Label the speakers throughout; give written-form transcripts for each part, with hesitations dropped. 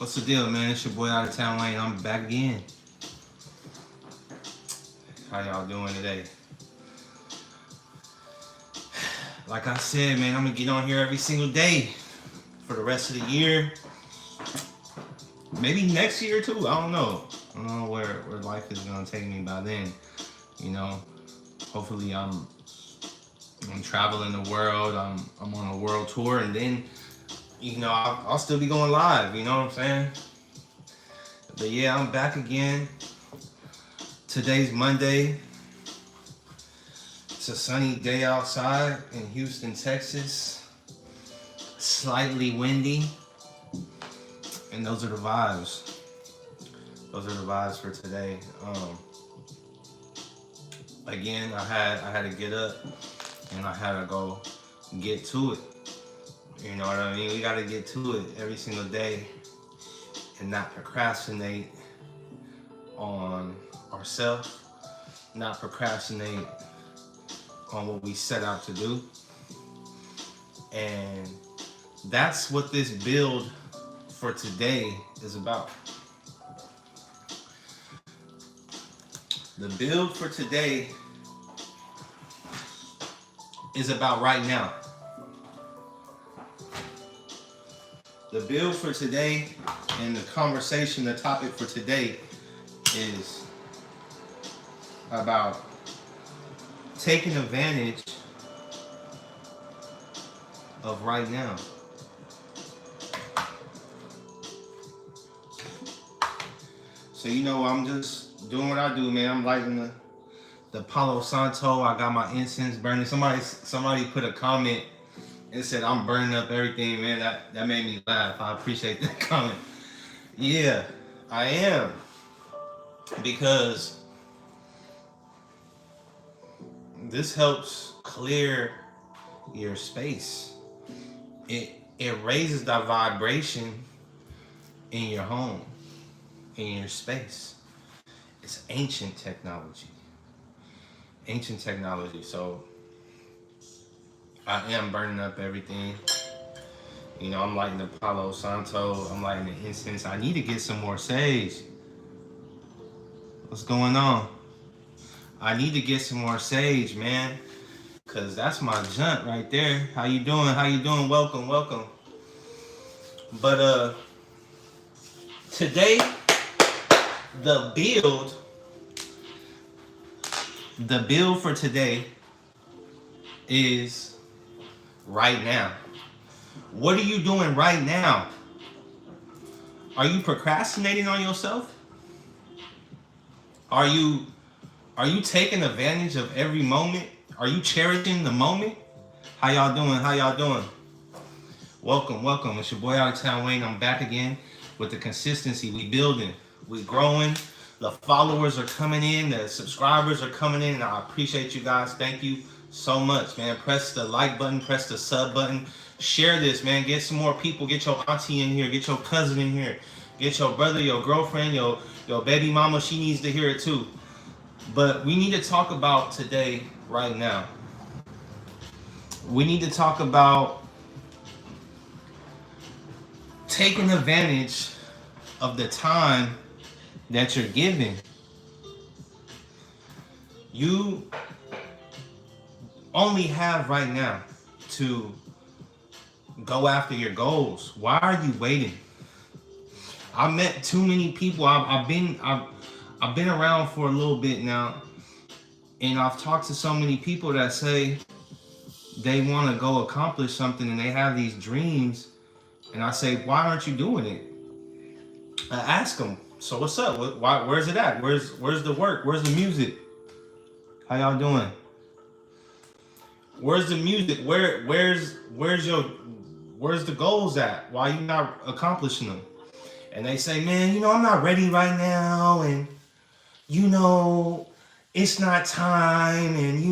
Speaker 1: What's the deal, man? It's your boy Out of Town Wayne. I'm back again. How y'all doing today? Like I said, man, I'm gonna get on here every single day for the rest of the year. Maybe next year too. I don't know. I don't know where life is gonna take me by then. You know, hopefully I'm traveling the world. I'm on a world tour, and then I'll still be going live. You know what I'm saying? But yeah, I'm back again. Today's Monday. It's a sunny day outside in Houston, Texas. Slightly windy. And those are the vibes. Those are the vibes for today. Again, I had to get up and I had to go get to it. You know what I mean? We gotta get to it every single day and not procrastinate on ourselves, not procrastinate on what we set out to do. And that's what this build for today is about. The build for today is about right now. The build for today and the conversation, the topic for today is about taking advantage of right now. So I'm just doing what I do, man. I'm lighting the Palo Santo. I got my incense burning. Somebody put a comment and said I'm burning up everything, man. That made me laugh. I appreciate that comment. Yeah, I am. Because this helps clear your space. It raises the vibration in your home, in your space. It's ancient technology. Ancient technology. So I am burning up everything. I'm lighting the Palo Santo. I'm lighting the incense. I need to get some more sage. What's going on? I need to get some more sage, man. Cause that's my junk right there. How you doing? How you doing? Welcome, welcome. But today, the build for today is right now. What are you doing right now? Are you procrastinating on yourself? Are you taking advantage of every moment? Are you cherishing the moment? How y'all doing? How y'all doing? Welcome, welcome. It's your boy Out of Town Wayne. I'm back again with the consistency. We building, we growing. The followers are coming in, the subscribers are coming in, and I appreciate you guys. Thank you so much, man. Press the like button, press the sub button. Share this, man. Get some more people. Get your auntie in here. Get your cousin in here. Get your brother, your girlfriend, your baby mama. She needs to hear it too. But we need to talk about today, right now. We need to talk about taking advantage of the time that you're given. You only have right now to go after your goals. Why are you waiting? I met too many people. I've been around for a little bit now, and I've talked to so many people that say they want to go accomplish something and they have these dreams, and I say, why aren't you doing it? I ask them, so what's up? Where's it at? Where's the work? Where's the music? How y'all doing? Where's the music? Where's the goals at? Why you not accomplishing them? And they say, man, I'm not ready right now, and it's not time, and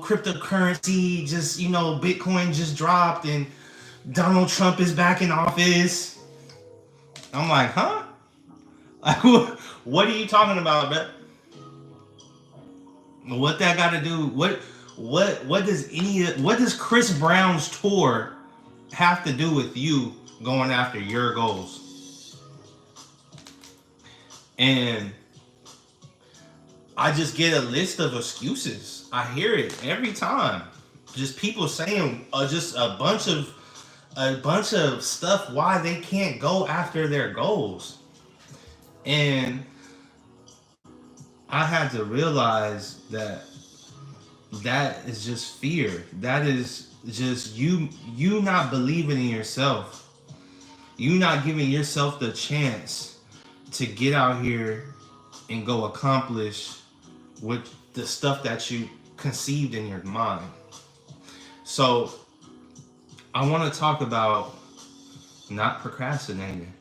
Speaker 1: cryptocurrency just, Bitcoin just dropped, and Donald Trump is back in office. I'm like, huh? Like, what are you talking about, bro? What that got to do? What does Chris Brown's tour have to do with you going after your goals? And I just get a list of excuses. I hear it every time. Just people saying just a bunch of stuff why they can't go after their goals. And I had to realize that that is just fear. That is just you not believing in yourself. You not giving yourself the chance to get out here and go accomplish with the stuff that you conceived in your mind. So I want to talk about not procrastinating.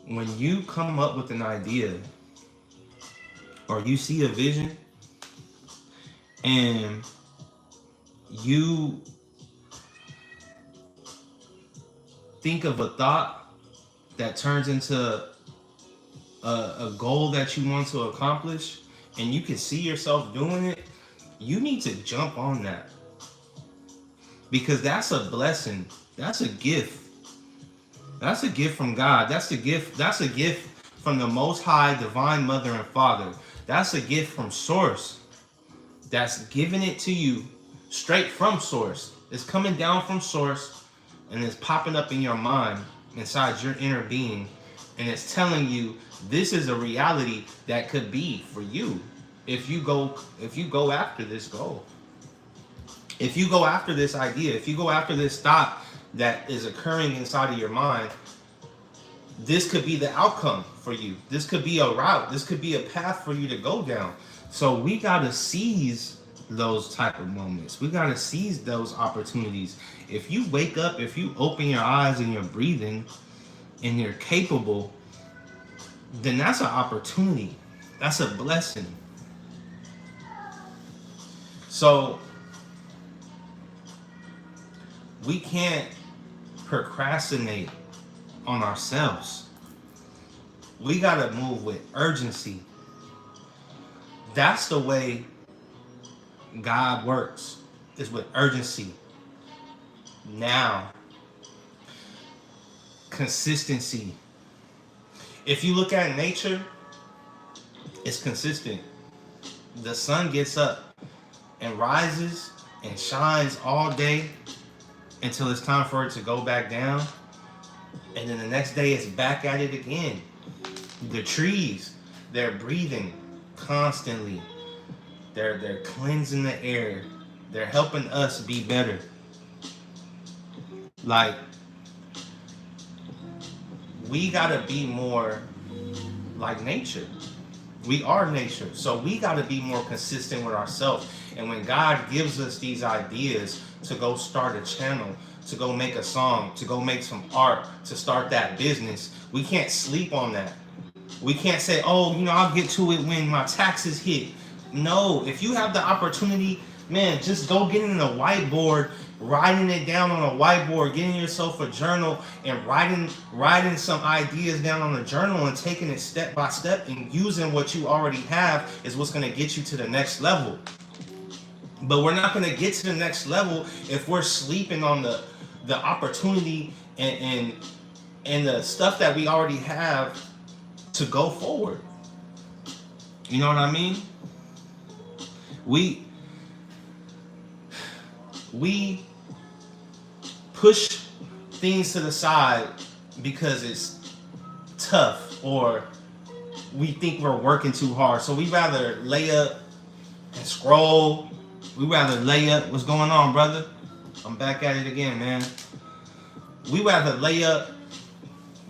Speaker 1: When you come up with an idea or you see a vision and you think of a thought that turns into a goal that you want to accomplish and you can see yourself doing it, you need to jump on that, because that's a blessing. That's a gift. That's a gift from God. That's a gift. That's a gift from the Most High, Divine Mother and Father. That's a gift from Source. That's giving it to you straight from Source. It's coming down from Source and it's popping up in your mind, inside your inner being, and it's telling you this is a reality that could be for you if you go after this goal. If you go after this idea, if you go after this thought that is occurring inside of your mind, this could be the outcome for you. This could be a route. This could be a path for you to go down. So we got to seize those type of moments. We got to seize those opportunities. If you wake up, if you open your eyes and you're breathing and you're capable, then that's an opportunity. That's a blessing. So we can't procrastinate on ourselves. We gotta move with urgency. That's the way God works, is with urgency. Now, consistency. If you look at nature, it's consistent. The sun gets up and rises and shines all day until it's time for it to go back down, and then the next day it's back at it again. The trees, they're breathing constantly. They're cleansing the air. They're helping us be better. Like, we gotta be more like nature. We are nature, so we gotta be more consistent with ourselves. And when God gives us these ideas to go start a channel, to go make a song, to go make some art, to start that business, we can't sleep on that. We can't say, oh, I'll get to it when my taxes hit. No, if you have the opportunity, man, just go get in a whiteboard, writing it down on a whiteboard, getting yourself a journal and writing some ideas down on a journal and taking it step by step and using what you already have is what's going to get you to the next level. But we're not going to get to the next level if we're sleeping on the opportunity and the stuff that we already have to go forward. You know what I mean? We push things to the side because it's tough, or we think we're working too hard. So we rather lay up and scroll. We rather lay up. What's going on, brother? I'm back at it again, man. We rather lay up,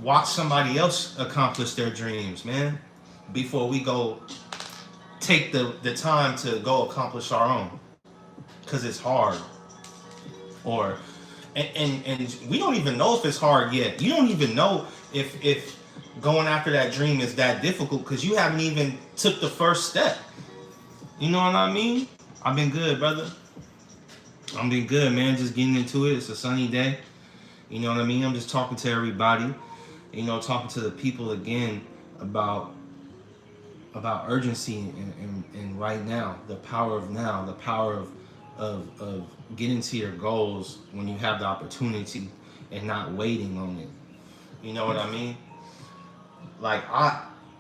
Speaker 1: watch somebody else accomplish their dreams, man, before we go take the time to go accomplish our own, because it's hard. Or and we don't even know if it's hard yet. You don't even know if going after that dream is that difficult, because you haven't even took the first step. You know what I mean? I've been good, brother. I've been good, man. Just getting into it. It's a sunny day. You know what I mean? I'm just talking to everybody. Talking to the people again about urgency and right now, the power of now, the power of getting to your goals when you have the opportunity and not waiting on it. You know what I mean? Like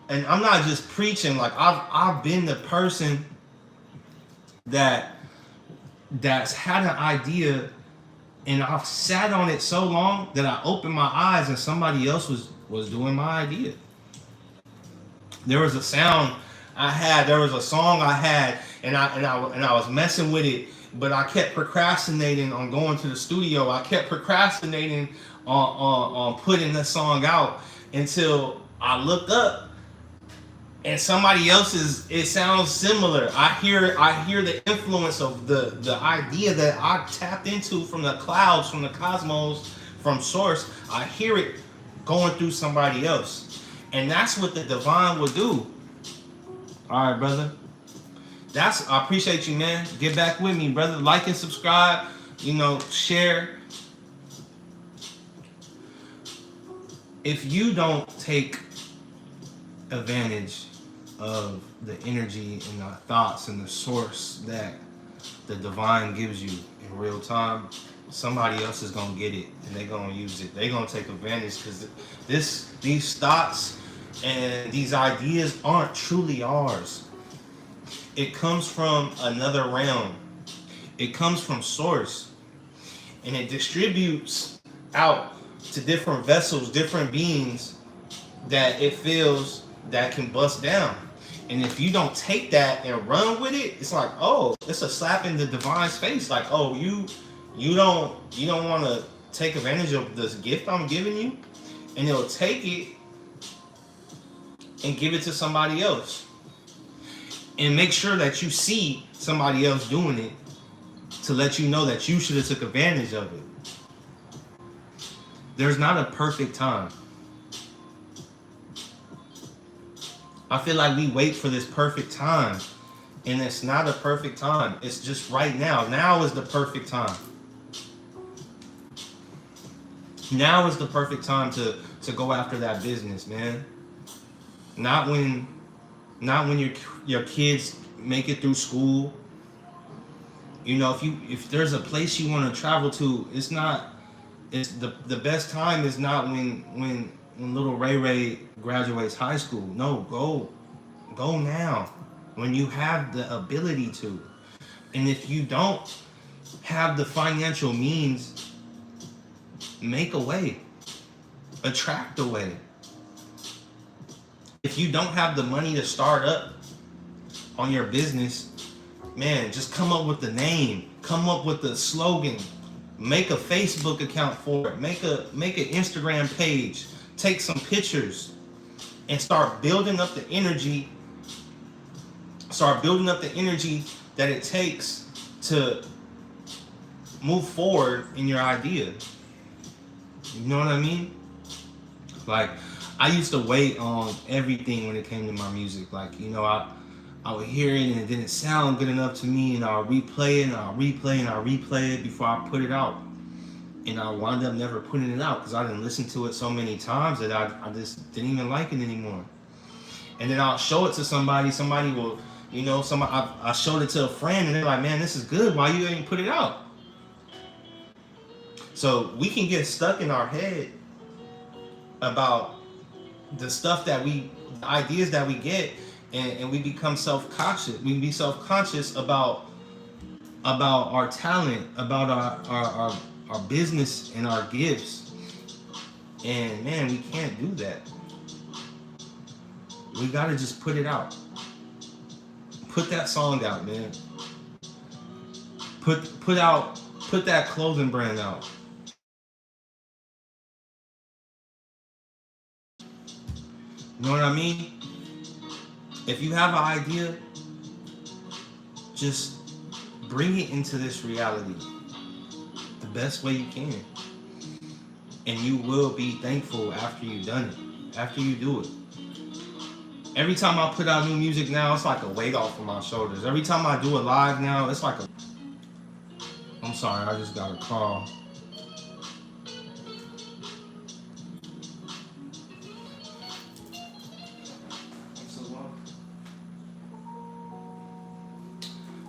Speaker 1: and I'm not just preaching. Like I've been the person that's had an idea, and I've sat on it so long that I opened my eyes and somebody else was doing my idea. There was a sound I had, there was a song I had, and I was messing with it, but I kept procrastinating on going to the studio. I kept procrastinating on putting the song out until I looked up and somebody else's, it sounds similar. I hear the influence of the idea that I tapped into from the clouds, from the cosmos, from source. I hear it going through somebody else. And that's what the divine will do. All right, brother. I appreciate you, man. Get back with me, brother. Like and subscribe, share. If you don't take advantage of the energy and the thoughts and the source that the divine gives you in real time, somebody else is gonna get it and they're gonna use it. They're gonna take advantage because these thoughts and these ideas aren't truly ours. It comes from another realm. It comes from source, and it distributes out to different vessels, different beings that it feels that can bust down. And if you don't take that and run with it, it's like, oh, it's a slap in the divine's face. Like, oh, you don't want to take advantage of this gift I'm giving you, and it'll take it and give it to somebody else. And make sure that you see somebody else doing it to let you know that you should have took advantage of it. There's not a perfect time. I feel like we wait for this perfect time, and it's not a perfect time. It's just right now. Now is the perfect time. Now is the perfect time to go after that business, man. Not when your kids make it through school. If there's a place you want to travel to, it's the best time is not when little Ray graduates high school. No, go now when you have the ability to. And if you don't have the financial means, make a way, attract a way. If you don't have the money to start up on your business, man, just come up with the name, come up with the slogan, make a Facebook account for it, make an Instagram page, take some pictures, and start building up the energy. Start building up the energy that it takes to move forward in your idea. You know what I mean? Like, I used to wait on everything when it came to my music. Like, I would hear it and it didn't sound good enough to me, and I'll replay it and I'll replay it before I put it out. And I wound up never putting it out because I didn't listen to it so many times that I just didn't even like it anymore. And then I'll show it to somebody will, I showed it to a friend and they're like, man, this is good. Why you ain't put it out? So we can get stuck in our head about the stuff the ideas that we get, and we become self-conscious. We be self-conscious about our talent, about our business and our gifts. And man, we can't do that. We gotta just put it out. Put that song out, man. Put that clothing brand out. You know what I mean? If you have an idea, just bring it into this reality the best way you can. And you will be thankful after you've done it, after you do it. Every time I put out new music now, it's like a weight off of my shoulders. Every time I do it live now, it's like I'm sorry, I just got a call.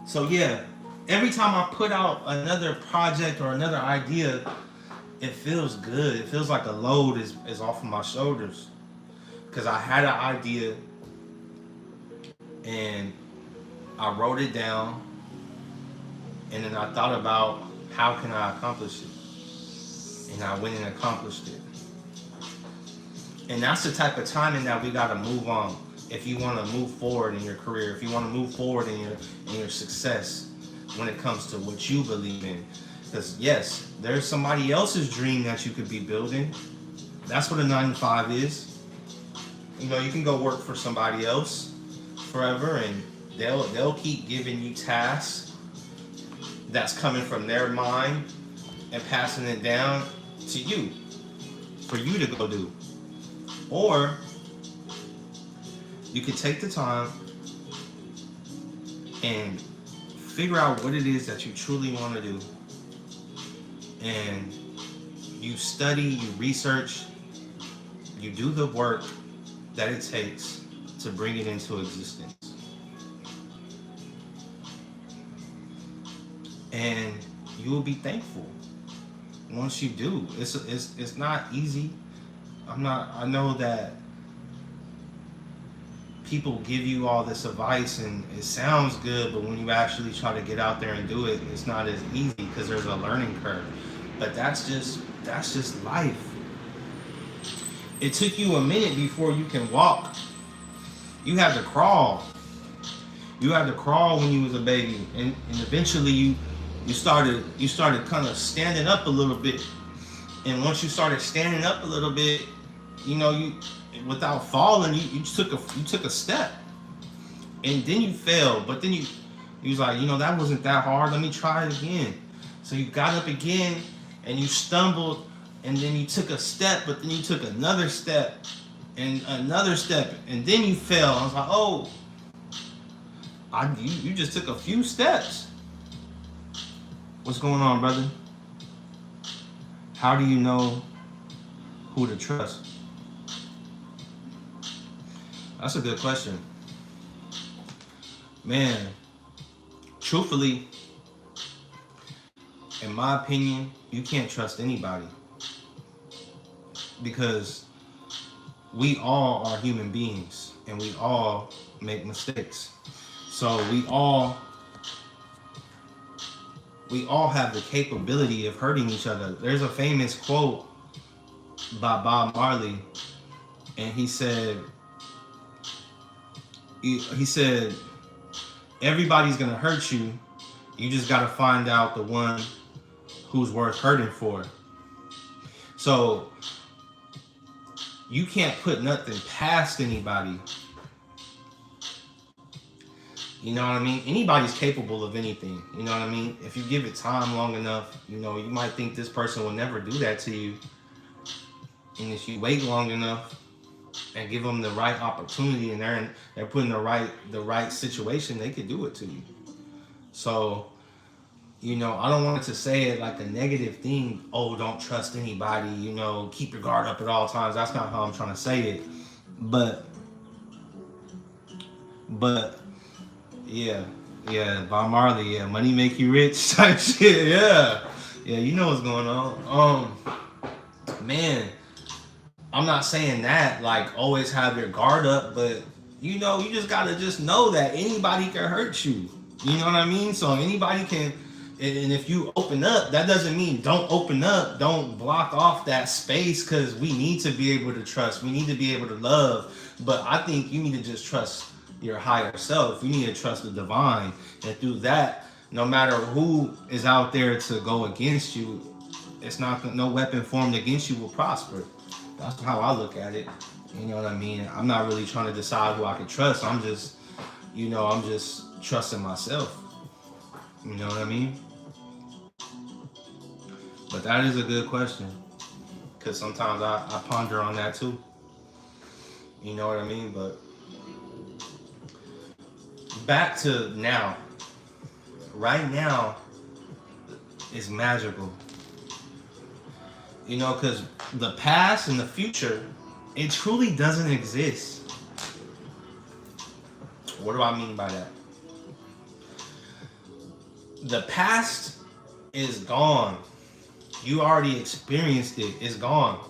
Speaker 1: So yeah, every time I put out another project or another idea, it feels good. It feels like a load is off of my shoulders. because I had an idea and I wrote it down, and then I thought about how can I accomplish it, and I went and accomplished it. And that's the type of timing that we got to move on if you want to move forward in your career, if you want to move forward in your success when it comes to what you believe in. Because yes, there's somebody else's dream that you could be building. That's what a 9 to 5 is. You know, you can go work for somebody else forever, and they'll keep giving you tasks that's coming from their mind and passing it down to you for you to go do. Or you could take the time and figure out what it is that you truly want to do, and you study, you research, you do the work that it takes to bring it into existence. And you will be thankful once you do. It's not easy. I know that people give you all this advice and it sounds good, but when you actually try to get out there and do it, it's not as easy because there's a learning curve. But that's just life. It took you a minute before you can walk. You had to crawl. You had to crawl when you was a baby, and eventually you started kind of standing up a little bit. And once you started standing up a little bit, you know, you without falling, you took a step, and then you fell. But then you was like, you know, that wasn't that hard. Let me try it again. So you got up again, and you stumbled, and then you took a step, but then you took another step, and another step, and then you fell. I was like, oh, you just took a few steps. What's going on, brother? How do you know who to trust? That's a good question. Man, truthfully, in my opinion, you can't trust anybody. Because we all are human beings and we all make mistakes. So we all have the capability of hurting each other. There's a famous quote by Bob Marley, and he said, everybody's gonna hurt you. You just gotta find out the one who's worth hurting for. So you can't put nothing past anybody. You know what I mean? Anybody's capable of anything. You know what I mean? If you give it time long enough, you know, you might think this person will never do that to you. And if you wait long enough and give them the right opportunity, and they're put in the right situation, they could do it to you. So, you know, I don't want to say it like a negative thing. Oh, don't trust anybody. You know, keep your guard up at all times. That's not how I'm trying to say it. But yeah, Bob Marley, yeah, money make you rich type shit. Yeah, you know what's going on. Man, I'm not saying that like always have your guard up, but you know, you just gotta just know that anybody can hurt you. You know what I mean? So anybody can. And if you open up, that doesn't mean don't open up. Don't block off that space, because we need to be able to trust. We need to be able to love. But I think you need to just trust your higher self. You need to trust the divine. And through that, no matter who is out there to go against you, it's not, no weapon formed against you will prosper. That's how I look at it. You know what I mean? I'm not really trying to decide who I can trust. I'm just trusting myself. You know what I mean? But that is a good question, because sometimes I ponder on that too. You know what I mean? But back to now. Right now is magical. You know, because the past and the future, it truly doesn't exist. What do I mean by that? The past is gone. You already experienced it. It's gone.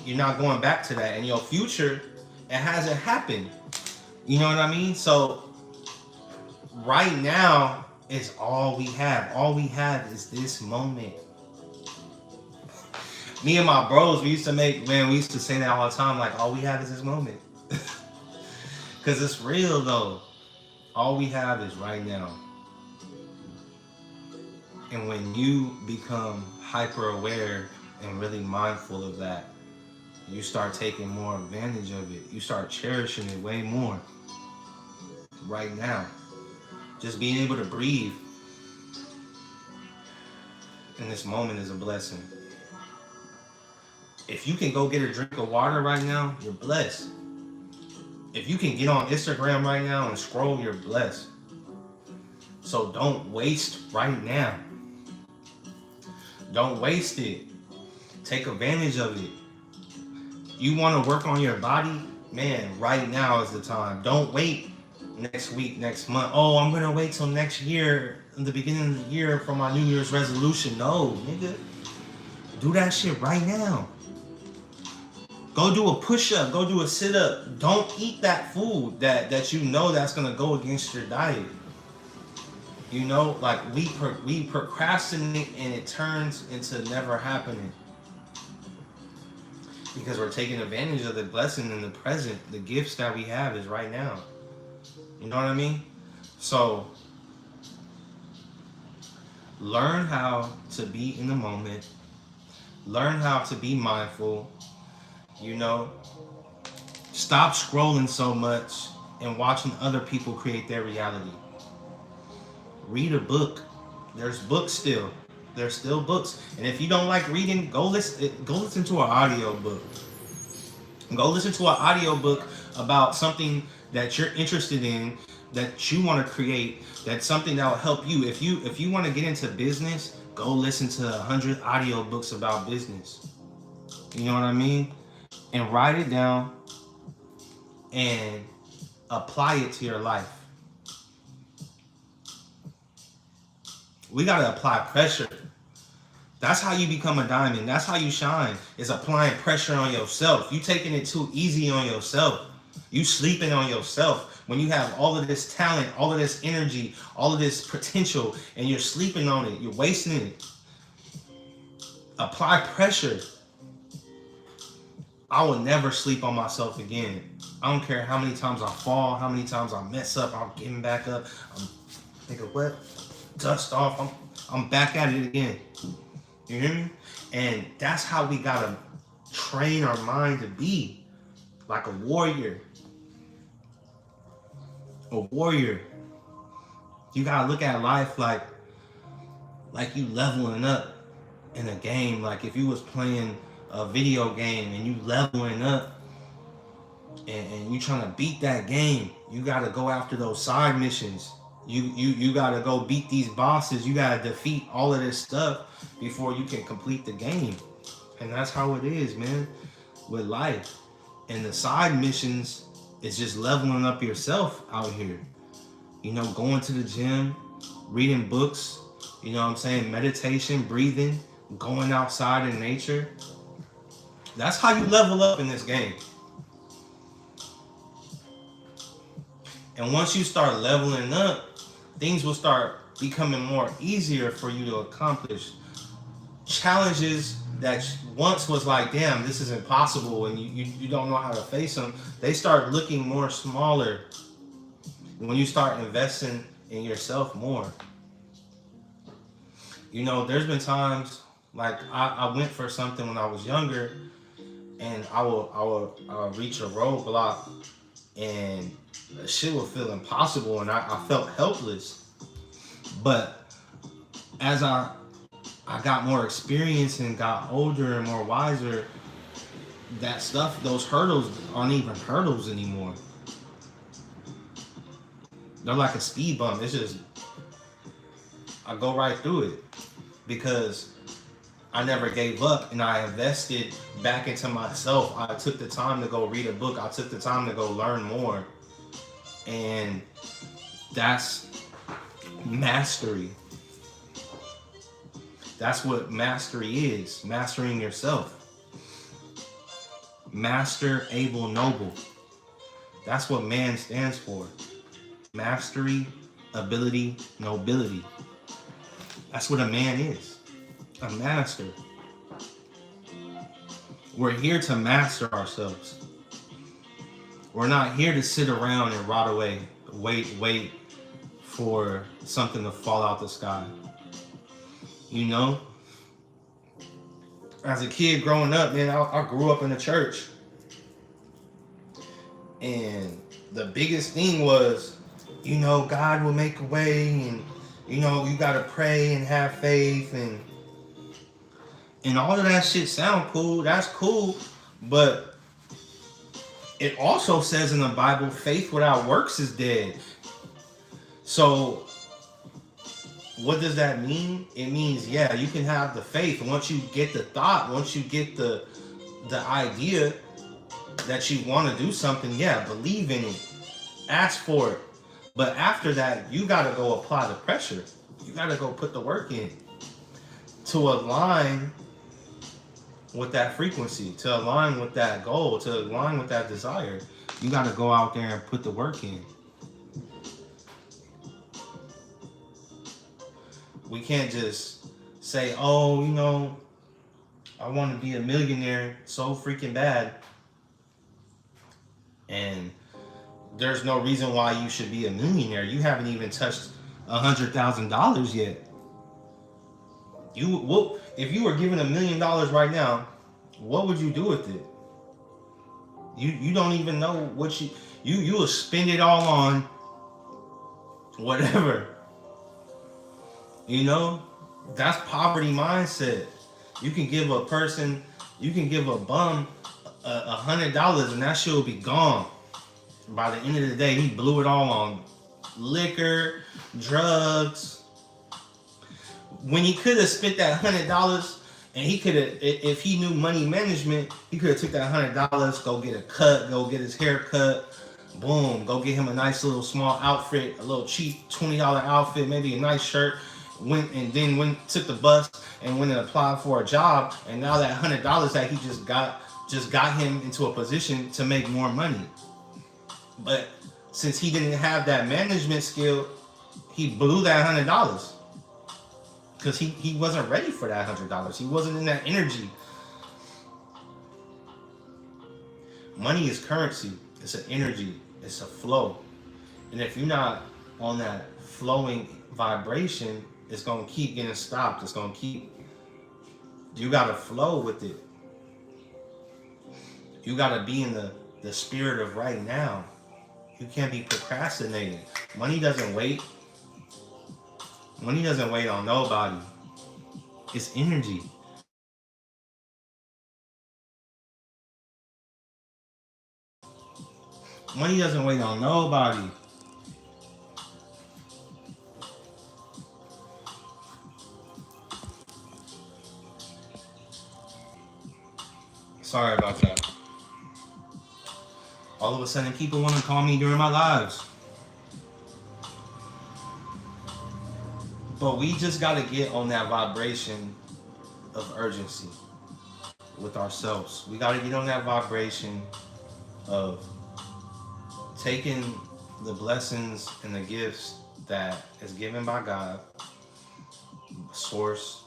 Speaker 1: You're not going back to that. And your future It hasn't happened. You know what I mean? So right now is all we have. All we have is this moment. Me and my bros, we used to say that all the time, like, all we have is this moment. Because it's real, though. All we have is right now. And when you become hyper aware and really mindful of that, you start taking more advantage of it. You start cherishing it way more. Right now. Just being able to breathe in this moment is a blessing. If you can go get a drink of water right now, you're blessed. If you can get on Instagram right now and scroll, you're blessed. So don't waste right now. Don't waste it. Take advantage of it. You want to work on your body? Man, right now is the time. Don't wait next week, next month. Oh, I'm going to wait till next year, in the beginning of the year for my New Year's resolution. No, nigga. Do that shit right now. Go do a push-up. Go do a sit-up. Don't eat that food that you know that's going to go against your diet. You know, like we procrastinate and it turns into never happening. Because we're taking advantage of the blessing in the present. The gifts that we have is right now. You know what I mean? So, learn how to be in the moment. Learn how to be mindful. You know, stop scrolling so much and watching other people create their reality. Read a book. There's books still. There's still books. And if you don't like reading, go listen to an audio book. Go listen to an audio book about something that you're interested in, that you want to create, that's something that will help you. If you want to get into business, go listen to 100 audio books about business. You know what I mean? And write it down and apply it to your life. We got to apply pressure. That's how you become a diamond. That's how you shine, is applying pressure on yourself. You taking it too easy on yourself. You sleeping on yourself. When you have all of this talent, all of this energy, all of this potential, and you're sleeping on it, you're wasting it. Apply pressure. I will never sleep on myself again. I don't care how many times I fall, how many times I mess up, I'm getting back up. I'm thinking, what? Dust off. I'm back at it again. You hear me? And that's how we gotta train our mind to be like a warrior. A warrior. You gotta look at life like you leveling up in a game. Like if you was playing a video game and you leveling up and you trying to beat that game, you gotta go after those side missions. You gotta go beat these bosses. You gotta defeat all of this stuff before you can complete the game. And that's how it is, man, with life. And the side missions is just leveling up yourself out here. You know, going to the gym, reading books, you know what I'm saying, meditation, breathing, going outside in nature. That's how you level up in this game. And once you start leveling up, things will start becoming more easier for you to accomplish. Challenges that once was like, damn, this is impossible, and you don't know how to face them, they start looking more smaller when you start investing in yourself more. You know, there's been times, like I went for something when I was younger, and I will reach a roadblock, and shit would feel impossible, and I felt helpless. But as I got more experience and got older and more wiser, that stuff, those hurdles aren't even hurdles anymore. They're like a speed bump. It's just, I go right through it because I never gave up, and I invested back into myself. I took the time to go read a book. I took the time to go learn more. And that's mastery. That's what mastery is. Mastering yourself. Master, able, noble. That's what man stands for. Mastery, ability, nobility. That's what a man is. A master. We're here to master ourselves. We're not here to sit around and rot away, wait for something to fall out the sky. You know? As a kid growing up, man, I grew up in the church. And the biggest thing was, you know, God will make a way, and, you know, you got to pray and have faith, and all of that shit sound cool. That's cool. But it also says in the Bible, faith without works is dead. So what does that mean? It means, yeah, you can have the faith. Once you get the thought, once you get the idea that you want to do something, yeah, believe in it. Ask for it. But after that, you got to go apply the pressure. You got to go put the work in to align with that frequency, to align with that goal, to align with that desire. You got to go out there and put the work in. We can't just say, oh, you know, I want to be a millionaire so freaking bad, and there's no reason why you should be a millionaire. You haven't even touched $100,000 yet. If you were given $1 million right now, what would you do with it? You don't even know what you will spend it all on whatever. You know, that's poverty mindset. You can give a bum $100 and that shit will be gone. By the end of the day, he blew it all on liquor, drugs. When he could have spent that $100, and he could have, if he knew money management, he could have took that $100, go get a cut, go get his hair cut, boom, go get him a nice little small outfit, a little cheap $20 outfit, maybe a nice shirt, took the bus and went and applied for a job, and now that $100 that he just got him into a position to make more money. But since he didn't have that management skill, he blew that $100 because he wasn't ready for that $100. He wasn't in that energy. Money is currency. It's an energy. It's a flow. And if you're not on that flowing vibration, it's going to keep getting stopped. You got to flow with it. You got to be in the spirit of right now. You can't be procrastinating. Money doesn't wait. Money doesn't wait on nobody. It's energy. Money doesn't wait on nobody. Sorry about that. All of a sudden, people want to call me during my lives. But we just got to get on that vibration of urgency with ourselves. We got to get on that vibration of taking the blessings and the gifts that is given by God, source,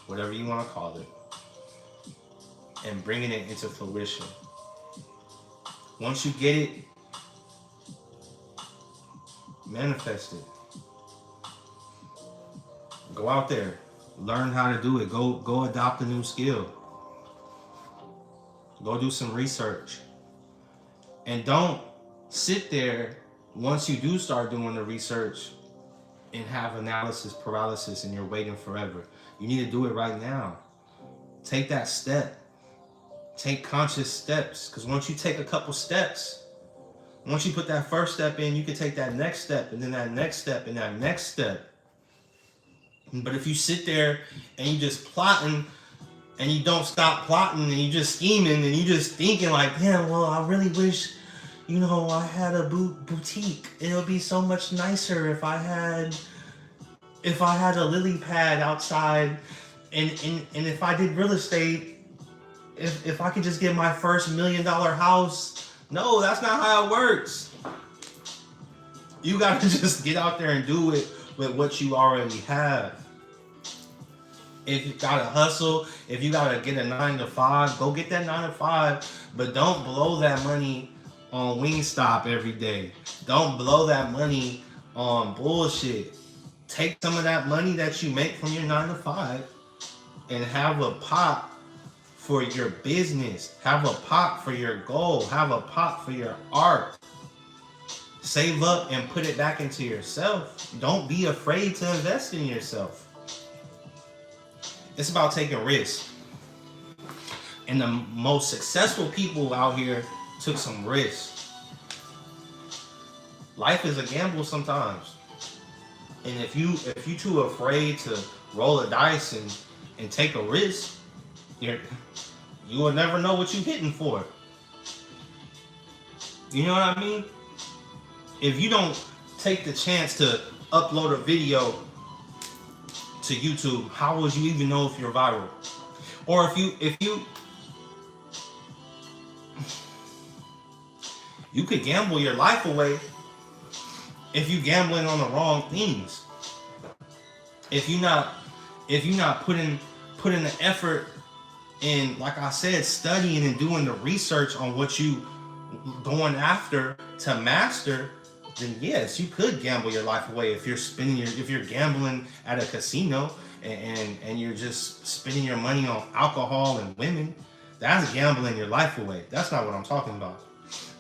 Speaker 1: whatever you want to call it, and bringing it into fruition. Once you get it, manifest it. Go out there, learn how to do it. Go adopt a new skill. Go do some research. And don't sit there once you do start doing the research and have analysis paralysis and you're waiting forever. You need to do it right now. Take that step. Take conscious steps, because once you take a couple steps, once you put that first step in, you can take that next step, and then that next step, and that next step. But if you sit there and you just plotting, and you don't stop plotting, and you just scheming, and you just thinking like, yeah, well, I really wish, I had a boutique. It'll be so much nicer if I had a lily pad outside, and if I did real estate. If I could just get my first $1 million house, No, that's not how it works. You gotta just get out there and do it with what you already have. If you gotta hustle, if you gotta get a 9 to 5, go get that 9 to 5. But don't blow that money on Wingstop every day. Don't blow that money on bullshit. Take some of that money that you make from your 9 to 5 and have a pot for your business. Have a pot for your goal. Have a pot for your art. Save up and put it back into yourself. Don't be afraid to invest in yourself. It's about taking risks. And the most successful people out here took some risks. Life is a gamble sometimes. And if you too afraid to roll a dice and take a risk, you will never know what you're hitting for. You know what I mean? If you don't take the chance to upload a video to YouTube, how would you even know if you're viral? Or if you could gamble your life away if you gambling on the wrong things. If you not putting the effort in, like I said, studying and doing the research on what you going after to master, then yes, you could gamble your life away. If you're gambling at a casino and you're just spending your money on alcohol and women, that's gambling your life away. That's not what I'm talking about.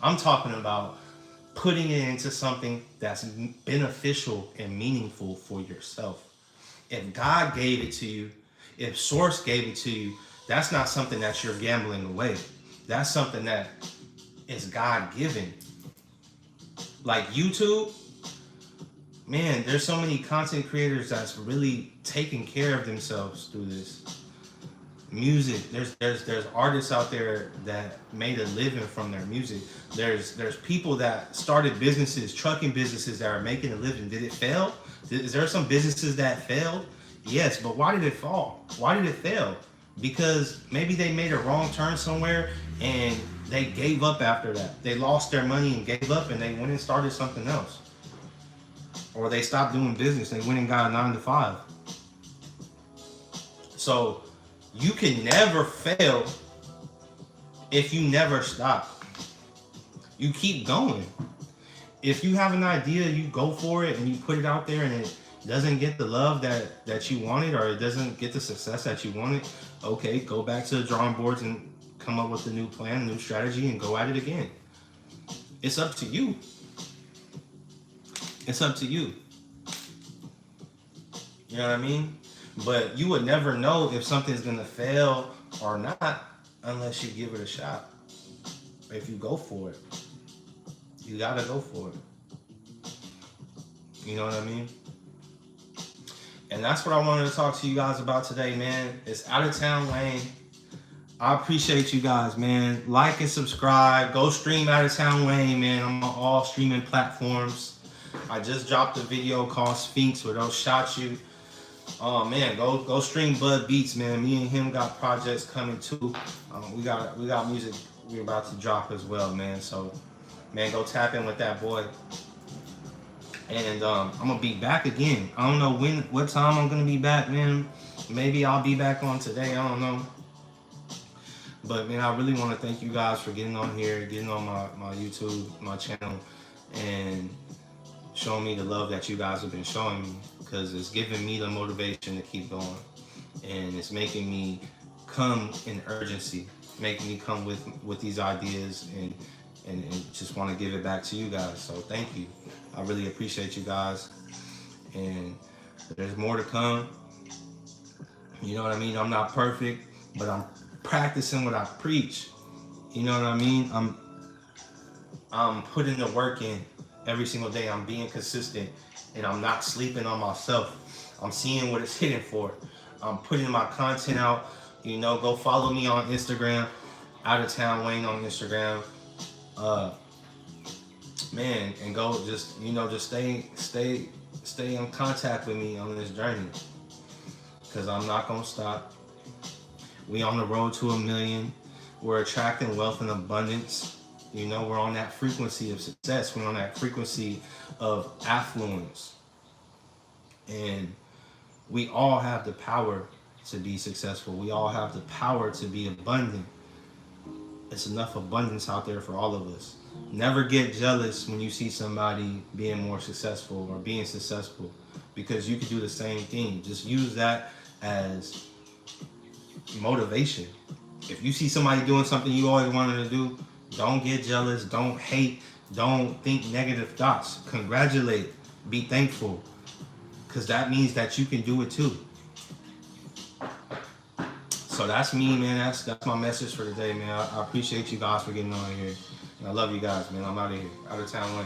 Speaker 1: I'm talking about putting it into something that's beneficial and meaningful for yourself. If God gave it to you, if Source gave it to you, that's not something that you're gambling away. That's something that is God-given. Like YouTube, man, there's so many content creators that's really taking care of themselves through this. Music, there's artists out there that made a living from their music. There's people that started businesses, trucking businesses, that are making a living. Did it fail? Is there some businesses that failed? Yes, but why did it fall? Why did it fail? Because maybe they made a wrong turn somewhere and they gave up after that. They lost their money and gave up, and they went and started something else. Or they stopped doing business. They went and got a 9 to 5. So you can never fail if you never stop. You keep going. If you have an idea, you go for it and you put it out there and it doesn't get the love that you wanted, or it doesn't get the success that you wanted, okay, go back to the drawing boards and come up with a new plan, new strategy, and go at it again. It's up to you. It's up to you. You know what I mean? But you would never know if something's gonna fail or not unless you give it a shot. If you go for it. You gotta go for it. You know what I mean? And that's what I wanted to talk to you guys about today, man. It's Out of Town Wayne. I appreciate you guys, man. Like and subscribe. Go stream Out of Town Wayne, man. I'm on all streaming platforms. I just dropped a video called Sphinx where those shot you. Oh man, go stream Bud Beats, man. Me and him got projects coming too. We got music we're about to drop as well, man. So, man, go tap in with that boy. And I'm gonna be back again. I don't know what time I'm gonna be back, man. Maybe I'll be back on today. I don't know. But man, I really want to thank you guys for getting on here, getting on my YouTube, my channel, and showing me the love that you guys have been showing me, because it's giving me the motivation to keep going, and it's making me come in urgency, making me come with these ideas and just want to give it back to you guys. So thank you. I really appreciate you guys, and there's more to come. You know what I mean? I'm not perfect, but I'm practicing what I preach. You know what I mean? I'm putting the work in every single day. I'm being consistent, and I'm not sleeping on myself. I'm seeing what it's hitting for. I'm putting my content out. You know, go follow me on Instagram, Out of Town Wayne on Instagram. Man, and go just stay in contact with me on this journey, because I'm not gonna stop. We on the road to 1 million. We're attracting wealth and abundance. You know, we're on that frequency of success. We're on that frequency of affluence. And we all have the power to be successful. We all have the power to be abundant. It's enough abundance out there for all of us. Never get jealous when you see somebody being more successful or being successful, because you can do the same thing. Just use that as motivation. If you see somebody doing something you always wanted to do, don't get jealous, don't hate, don't think negative thoughts. Congratulate, be thankful, because that means that you can do it too. So that's me, man. That's my message for today, man. I appreciate you guys for getting on here. And I love you guys, man. I'm out of here. Out of town way.